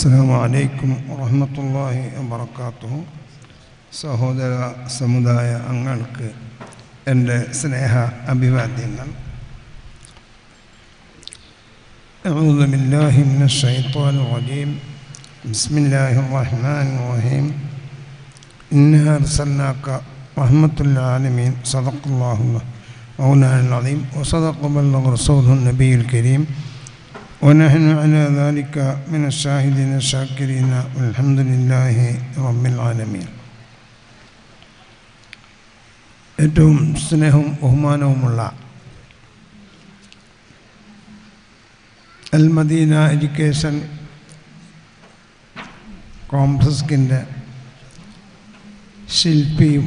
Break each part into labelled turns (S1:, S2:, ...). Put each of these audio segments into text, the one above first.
S1: അസ്സലാമു അലൈക്കും വറഹ്മത്തുള്ളാഹി വബറകാതുഹു. സഹോദര സമുദായ അംഗങ്ങൾക്ക് എൻ്റെ സ്നേഹ അഭിവാദ്യങ്ങൾ. അഊദു ബില്ലാഹി മിനശ് ശൈത്വാനിർ റജീം. ബിസ്മില്ലാഹിർ റഹ്മാനിർ റഹീം. ഇന്നാ അർസൽനാക റഹ്മത്തുൽ ആലമീൻ. സദഖല്ലാഹു മൗലാനൽ അദീം വസദഖ ബല്ലഗ റസൂലുൻ നബിയുൽ കരീം. ونحن على ذلك من الشاهدين الشاكرين والحمد لله رب العالمين. ഏറ്റവും സ്നേഹവും ബഹുമാനവുമുള്ള അൽ മദീന എഡ്യൂക്കേഷൻ കോംപ്ലക്സിൻ്റെ ശില്പിയും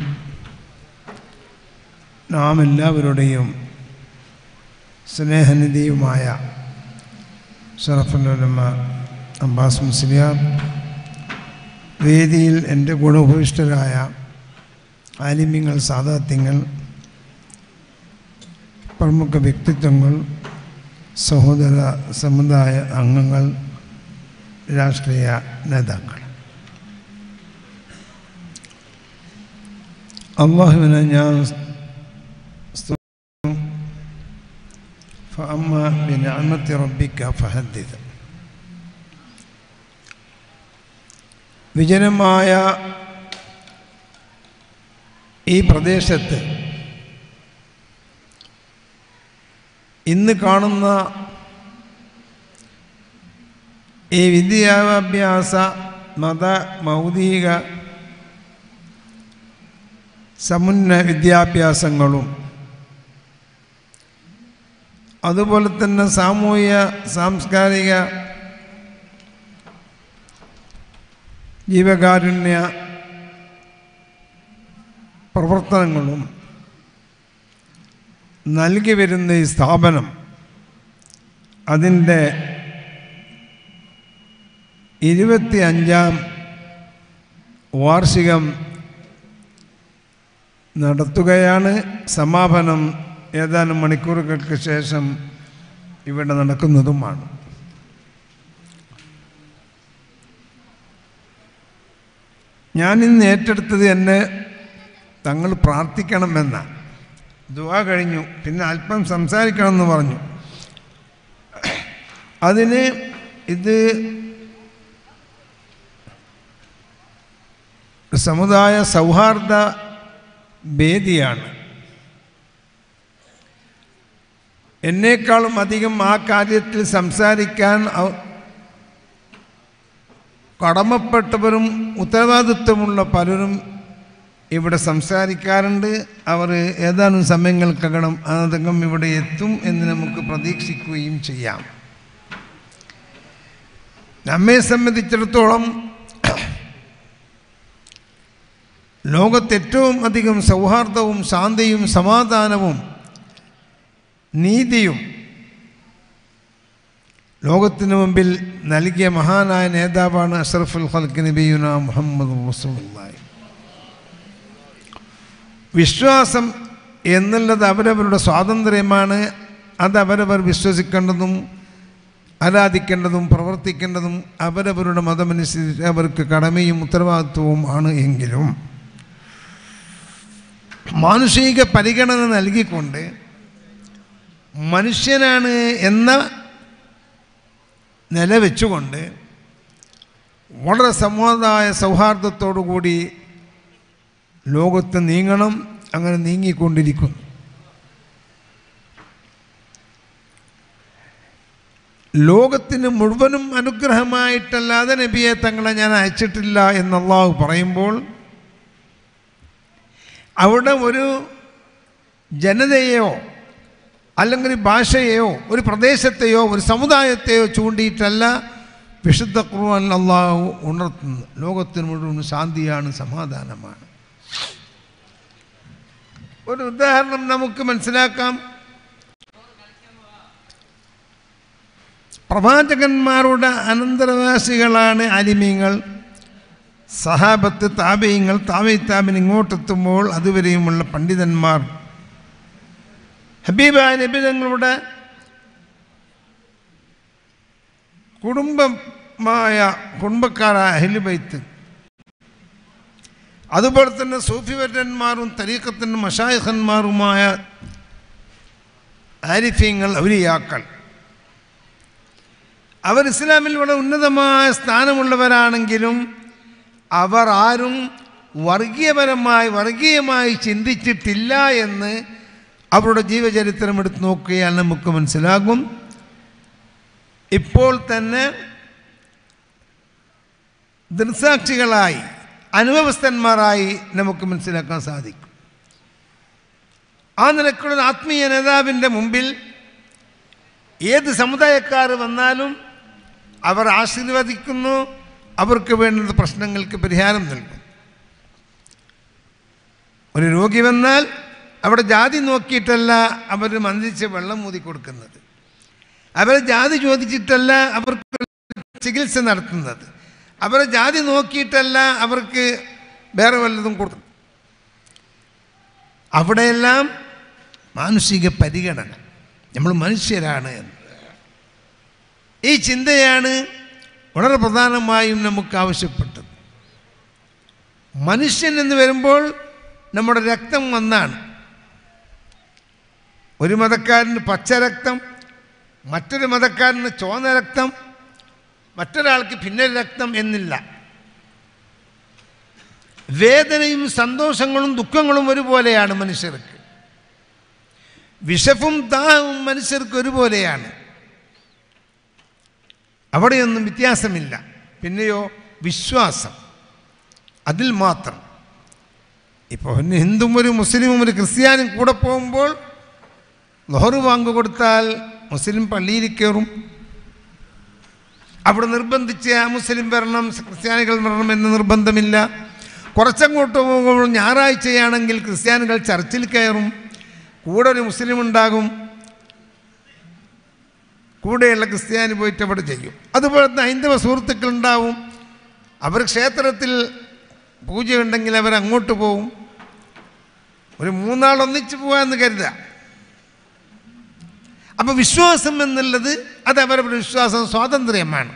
S1: നാം എല്ലാവരുടെയും സ്നേഹനിധിയുമായ ഷറഫുൽ ഉലമ അബ്ബാസ് മുസ്ലിയാർ, വേദിയിൽ എൻ്റെ ഗുണഭൂയിഷ്ഠരായ ആലിമ്യങ്ങൾ, സാദാത്യങ്ങൾ, പ്രമുഖ വ്യക്തിത്വങ്ങൾ, സഹോദര സമുദായ അംഗങ്ങൾ, രാഷ്ട്രീയ നേതാക്കൾ, അല്ലാഹുവിനെ ഞാൻ ഫഅമ്മാ ബിനിഅമത്തി റബ്ബിക ഫഹദ്ദിഥ്. വിജനമായ ഈ പ്രദേശത്ത് ഇന്ന് കാണുന്ന ഈ വിദ്യാഭ്യാസ മത മൗലിക സമുന്ന വിദ്യാഭ്യാസങ്ങളും അതുപോലെ തന്നെ സാമൂഹിക സാംസ്കാരിക ജീവകാരുണ്യ പ്രവർത്തനങ്ങളും നൽകി വരുന്ന ഈ സ്ഥാപനം അതിൻ്റെ 25ാം വാർഷികം നടത്തുകയാണ്. സമാപനം ഏതാനും മണിക്കൂറുകൾക്ക് ശേഷം ഇവിടെ നടക്കുന്നതുമാണ്. ഞാനിന്ന് ഏറ്റെടുത്തത് എന്നെ തങ്ങൾ പ്രാർത്ഥിക്കണമെന്ന ദുആ കഴിഞ്ഞു. പിന്നെ അല്പം സംസാരിക്കണമെന്ന് പറഞ്ഞു. അതിന് ഇത് സമുദായ സൗഹാർദ്ദ വേദിയാണ്. എന്നേക്കാളും അധികം ആ കാര്യത്തിൽ സംസാരിക്കാൻ കടമപ്പെട്ടവരും ഉത്തരവാദിത്വമുള്ള പലരും ഇവിടെ സംസാരിക്കാറുണ്ട്. അവർ ഏതാനും സമയങ്ങൾക്കകം അതകം ഇവിടെ എത്തും എന്ന് നമുക്ക് പ്രതീക്ഷിക്കുകയും ചെയ്യാം. നമ്മെ സംബന്ധിച്ചിടത്തോളം ലോകത്ത് ഏറ്റവും അധികം സൗഹാർദ്ദവും ശാന്തിയും സമാധാനവും നീതിയും ലോകത്തിന് മുമ്പിൽ നൽകിയ മഹാനായ നേതാവാണ് അഷ്റഫുൽ ഖൽഖ് നബിയുനാ മുഹമ്മദ് റസൂലുള്ളാഹി. വിശ്വാസം എന്നുള്ളത് അവരവരുടെ സ്വാതന്ത്ര്യമാണ്. അത് അവരവർ വിശ്വസിക്കേണ്ടതും ആരാധിക്കേണ്ടതും പ്രവർത്തിക്കേണ്ടതും അവരവരുടെ മതമനുസരിച്ച് അവർക്ക് കടമയും ഉത്തരവാദിത്വവും ആണ്. എങ്കിലും മാനുഷിക പരിഗണന നൽകിക്കൊണ്ട് മനുഷ്യനാണ് എന്ന നില വെച്ചുകൊണ്ട് വളരെ സമുദായ സൗഹാർദ്ദത്തോടു കൂടി ലോകത്ത് നീങ്ങണം. അങ്ങനെ നീങ്ങിക്കൊണ്ടിരിക്കുന്നു. ലോകത്തിന് മുഴുവനും അനുഗ്രഹമായിട്ടല്ലാതെ നബിയെ തങ്ങളെ ഞാൻ അയച്ചിട്ടില്ല എന്ന് അല്ലാഹു പറയുമ്പോൾ അവിടെ ഒരു ജനതയെയോ അല്ലെങ്കിൽ ഭാഷയെയോ ഒരു പ്രദേശത്തെയോ ഒരു സമുദായത്തെയോ ചൂണ്ടിയിട്ടല്ല വിശുദ്ധ ഖുർആൻ അല്ലാഹു ഉണർത്തുന്നത്. ലോകത്തിന് മുഴുവൻ ശാന്തിയാണ്, സമാധാനമാണ്. ഒരു ഉദാഹരണം നമുക്ക് മനസ്സിലാക്കാം. പ്രവാചകന്മാരുടെ അനന്തരവാസികളാണ് ആലിമീങ്ങൾ, സഹാബത്ത്, താബീങ്ങൾ, താബിഈൻ ഇങ്ങോട്ടെത്തുമ്പോൾ അതുവരെയുമുള്ള പണ്ഡിതന്മാർ. ഹബീബായ നബി തങ്ങളുടെ കുടുംബം കുടുംബക്കാരായ അഹ്ലു ബൈത്ത്, അതുപോലെ തന്നെ സൂഫി വര്യന്മാരും തരീഖത്തിൻ്റെ മശായിഖന്മാരുമായ ആരിഫീങ്ങൾ, ഔലിയാക്കൾ, അവർ ഇസ്ലാമിൽ വളരെ ഉന്നതമായ സ്ഥാനമുള്ളവരാണെങ്കിലും അവർ ആരും വർഗീയമായി ചിന്തിച്ചിട്ടില്ല എന്ന് അവരുടെ ജീവചരിത്രം എടുത്ത് നോക്കിയാൽ നമുക്ക് മനസ്സിലാകും. ഇപ്പോൾ തന്നെ ദൃക്സാക്ഷികളായി അനുഭവസ്ഥന്മാരായി നമുക്ക് മനസ്സിലാക്കാൻ സാധിക്കും. ആ നിലക്കുള്ള ആത്മീയ നേതാവിൻ്റെ മുമ്പിൽ ഏത് സമുദായക്കാർ വന്നാലും അവർ ആശീർവദിക്കുന്നു, അവർക്ക് വേണ്ടുന്ന പ്രശ്നങ്ങൾക്ക് പരിഹാരം നൽകും. ഒരു രോഗി വന്നാൽ അവിടെ ജാതി നോക്കിയിട്ടല്ല അവർ മന്ത്രിച്ച് വെള്ളം ഊതി കൊടുക്കുന്നത്, അവർ ജാതി ചോദിച്ചിട്ടല്ല അവർക്ക് ചികിത്സ നടത്തുന്നത്, അവരെ ജാതി നോക്കിയിട്ടല്ല അവർക്ക് വേറെ വല്ലതും കൊടുക്കും. അവിടെയെല്ലാം മാനുഷിക പരിഗണന, നമ്മൾ മനുഷ്യരാണ് എന്ന് ഈ ചിന്തയാണ് വളരെ പ്രധാനമായും നമുക്ക് ആവശ്യപ്പെട്ടത്. മനുഷ്യൻ എന്ന് വരുമ്പോൾ നമ്മുടെ രക്തം ഒന്നാണ്. ഒരു മതക്കാരന് പച്ച രക്തം, മറ്റൊരു മതക്കാരന് ചുവന്ന രക്തം, മറ്റൊരാൾക്ക് ഭിന്ന രക്തം എന്നില്ല. വേദനയും സന്തോഷങ്ങളും ദുഃഖങ്ങളും ഒരുപോലെയാണ് മനുഷ്യർക്ക്. വിശപ്പും ദാഹവും മനുഷ്യർക്ക് ഒരുപോലെയാണ്. അവിടെയൊന്നും വ്യത്യാസമില്ല. പിന്നെയോ വിശ്വാസം, അതിൽ മാത്രം. ഇപ്പോൾ ഹിന്ദുവും ഒരു മുസ്ലിമും ഒരു ക്രിസ്ത്യാനും കൂടെ പോകുമ്പോൾ ളുഹർ ബാങ്ക് കൊടുത്താൽ മുസ്ലിം പള്ളിയിൽ കയറും. അവിടെ നിർബന്ധിച്ച് ആ മുസ്ലിം വരണം, ക്രിസ്ത്യാനികൾ വരണം എന്ന് നിർബന്ധമില്ല. കുറച്ചങ്ങോട്ട് പോകുമ്പോൾ ഞായറാഴ്ചയാണെങ്കിൽ ക്രിസ്ത്യാനികൾ ചർച്ചിൽ കയറും, കൂടെ ഒരു മുസ്ലിം ഉണ്ടാകും, കൂടെയുള്ള ക്രിസ്ത്യാനി പോയിട്ട് അവിടെ ചെയ്യും. അതുപോലെ തന്നെ ഹൈന്ദവ സുഹൃത്തുക്കളുണ്ടാവും, അവർ ക്ഷേത്രത്തിൽ പൂജയുണ്ടെങ്കിൽ അവർ അങ്ങോട്ട് പോവും. ഒരു മൂന്നാൾ ഒന്നിച്ച് പോകാമെന്ന് കരുതുക. അപ്പോൾ വിശ്വാസം എന്നുള്ളത് അത് അവരുടെ വിശ്വാസം സ്വാതന്ത്ര്യമാണ്.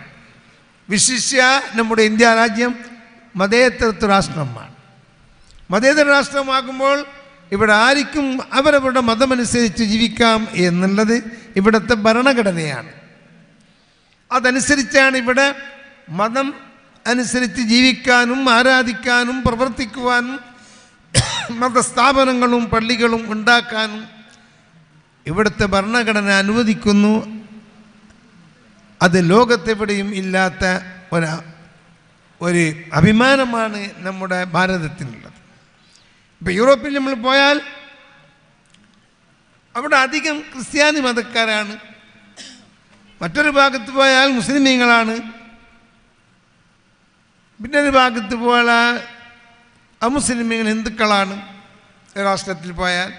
S1: വിശിഷ്യ നമ്മുടെ ഇന്ത്യ രാജ്യം മതേതരത്വ രാഷ്ട്രമാണ്. മതേതര രാഷ്ട്രമാകുമ്പോൾ ഇവിടെ ആർക്കും അവരവരുടെ മതമനുസരിച്ച് ജീവിക്കാം എന്നുള്ളത് ഇവിടുത്തെ ഭരണഘടനയാണ്. അതനുസരിച്ചാണ് ഇവിടെ മതം അനുസരിച്ച് ജീവിക്കാനും ആരാധിക്കാനും പ്രവർത്തിക്കുവാനും മതസ്ഥാപനങ്ങളും പള്ളികളും ഉണ്ടാക്കാനും ഇവിടുത്തെ ഭരണഘടന അനുവദിക്കുന്നു. അത് ലോകത്തെവിടെയും ഇല്ലാത്ത ഒരു അഭിമാനമാണ് നമ്മുടെ ഭാരതത്തിനുള്ളത്. ഇപ്പോൾ യൂറോപ്പിൽ നമ്മൾ പോയാൽ അവിടെ അധികം ക്രിസ്ത്യാനി മതക്കാരാണ്, മറ്റൊരു ഭാഗത്ത് പോയാൽ മുസ്ലിമീങ്ങളാണ്, പിന്നൊരു ഭാഗത്ത് പോയാൽ അമുസ്ലിമീങ്ങൾ ഹിന്ദുക്കളാണ്. രാഷ്ട്രത്തിൽ പോയാൽ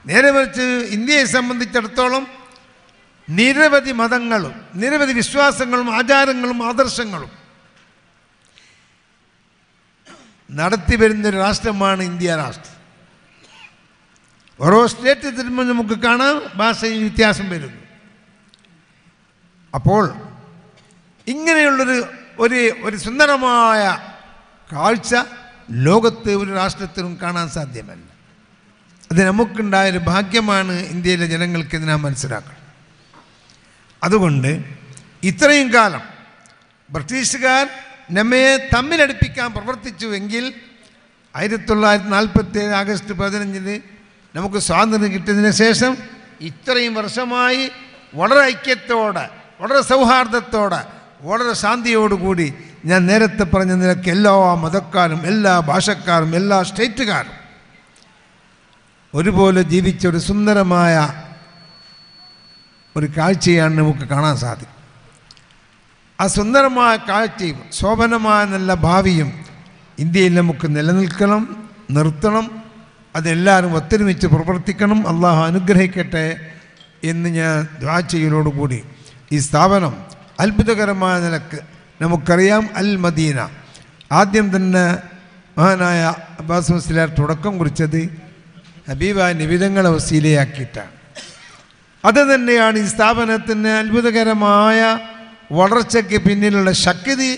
S1: നേരെ മറിച്ച് ഇന്ത്യയെ സംബന്ധിച്ചിടത്തോളം നിരവധി മതങ്ങളും നിരവധി വിശ്വാസങ്ങളും ആചാരങ്ങളും ആദർശങ്ങളും നടത്തി വരുന്നൊരു രാഷ്ട്രമാണ് ഇന്ത്യ രാഷ്ട്രം. ഓരോ സ്റ്റേറ്റ് തിരുമ്പോൾ നമുക്ക് കാണാം ഭാഷയിൽ വ്യത്യാസം വരുന്നു. അപ്പോൾ ഇങ്ങനെയുള്ളൊരു ഒരു സുന്ദരമായ കാഴ്ച ലോകത്ത് ഒരു രാഷ്ട്രത്തിനും കാണാൻ സാധ്യമല്ല. അത് നമുക്കുണ്ടായൊരു ഭാഗ്യമാണ്. ഇന്ത്യയിലെ ജനങ്ങൾക്ക് ഇത് നാം മനസ്സിലാക്കണം. അതുകൊണ്ട് ഇത്രയും കാലം ബ്രിട്ടീഷുകാർ നമ്മെ തമ്മിലടുപ്പിക്കാൻ പ്രവർത്തിച്ചുവെങ്കിൽ 1947 ആഗസ്റ്റ് 15 നമുക്ക് സ്വാതന്ത്ര്യം കിട്ടിയതിന് ശേഷം ഇത്രയും വർഷമായി വളരെ ഐക്യത്തോടെ, വളരെ സൗഹാർദ്ദത്തോടെ, വളരെ ശാന്തിയോടുകൂടി ഞാൻ നേരത്തെ പറഞ്ഞ നിലയ്ക്ക് എല്ലാ മതക്കാരും എല്ലാ ഭാഷക്കാരും എല്ലാ സ്റ്റേറ്റുകാരും ഒരുപോലെ ജീവിച്ച ഒരു സുന്ദരമായ ഒരു കാഴ്ചയാണ് നമുക്ക് കാണാൻ സാധിക്കും. ആ സുന്ദരമായ കാഴ്ചയും ശോഭനമായ നല്ല ഭാവിയും ഇന്ത്യയിൽ നമുക്ക് നിലനിൽക്കണം, നിർത്തണം. അതെല്ലാവരും ഒത്തൊരുമിച്ച് പ്രവർത്തിക്കണം. അള്ളാഹു അനുഗ്രഹിക്കട്ടെ എന്ന് ഞാൻ ദുആ ചെയ്യലോടുകൂടി ഈ സ്ഥാപനം അത്ഭുതകരമായ നിലക്ക് നമുക്കറിയാം. അൽ മദീന ആദ്യം തന്നെ മഹാനായ അബ്ബാസ് മുസ്ലിയാർ തുടക്കം കുറിച്ചത് ഹബീബായ നിബിധങ്ങളെ വസീലയാക്കിയിട്ടാണ്. അത് തന്നെയാണ് ഈ സ്ഥാപനത്തിന് അത്ഭുതകരമായ വളർച്ചയ്ക്ക് പിന്നിലുള്ള ശക്തി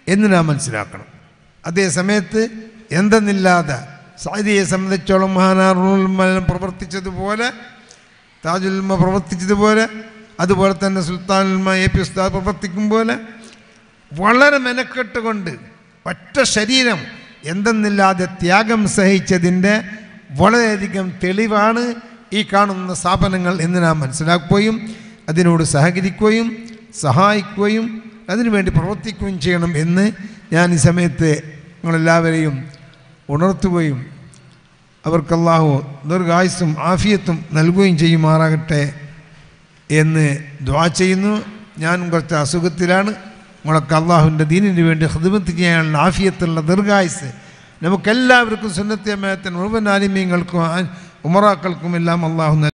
S1: എന്ന് നാം മനസ്സിലാക്കണം. അതേ സമയത്ത് എന്തെന്നില്ലാതെ സഅദിയെ സംബന്ധിച്ചോളം മഹാനാറുൽ പ്രവർത്തിച്ചതുപോലെ, താജുൽമ പ്രവർത്തിച്ചതുപോലെ, അതുപോലെ തന്നെ സുൽത്താനുൽമ എ പി ഉസ്താദ് പ്രവർത്തിക്കും പോലെ വളരെ മെനക്കെട്ടുകൊണ്ട് ഒറ്റ ശരീരം എന്തെന്നില്ലാതെ ത്യാഗം സഹിച്ചതിൻ്റെ വളരെയധികം തെളിവാണ് ഈ കാണുന്ന സ്ഥാപനങ്ങൾ എന്ന് നാം മനസ്സിലാക്കുകയും അതിനോട് സഹകരിക്കുകയും സഹായിക്കുകയും അതിനുവേണ്ടി പ്രവർത്തിക്കുകയും ചെയ്യണം എന്ന് ഞാൻ ഈ സമയത്ത് നിങ്ങളെല്ലാവരെയും ഉണർത്തുകയും അവർക്ക് അല്ലാഹു ദീർഘായുസ്സും ആഫിയത്തും നൽകുകയും ചെയ്യുമാറാകട്ടെ എന്ന് ദുആ ചെയ്യുന്നു. ഞാനും കുറച്ച് അസുഖത്തിലാണ്. നമ്മളൊക്കെ അള്ളാഹുവിൻ്റെ ദീനിന് വേണ്ടി ഖിദ്മത്ത് ചെയ്യാനുള്ള ആഫിയത്തുള്ള ദീർഘായുസ് നമുക്കെല്ലാവർക്കും സുന്നത്ത് ജമാഅത്തിന് മുഴുവൻ ആലിമീങ്ങൾക്കും ഉമറാക്കൾക്കും എല്ലാം അള്ളാഹു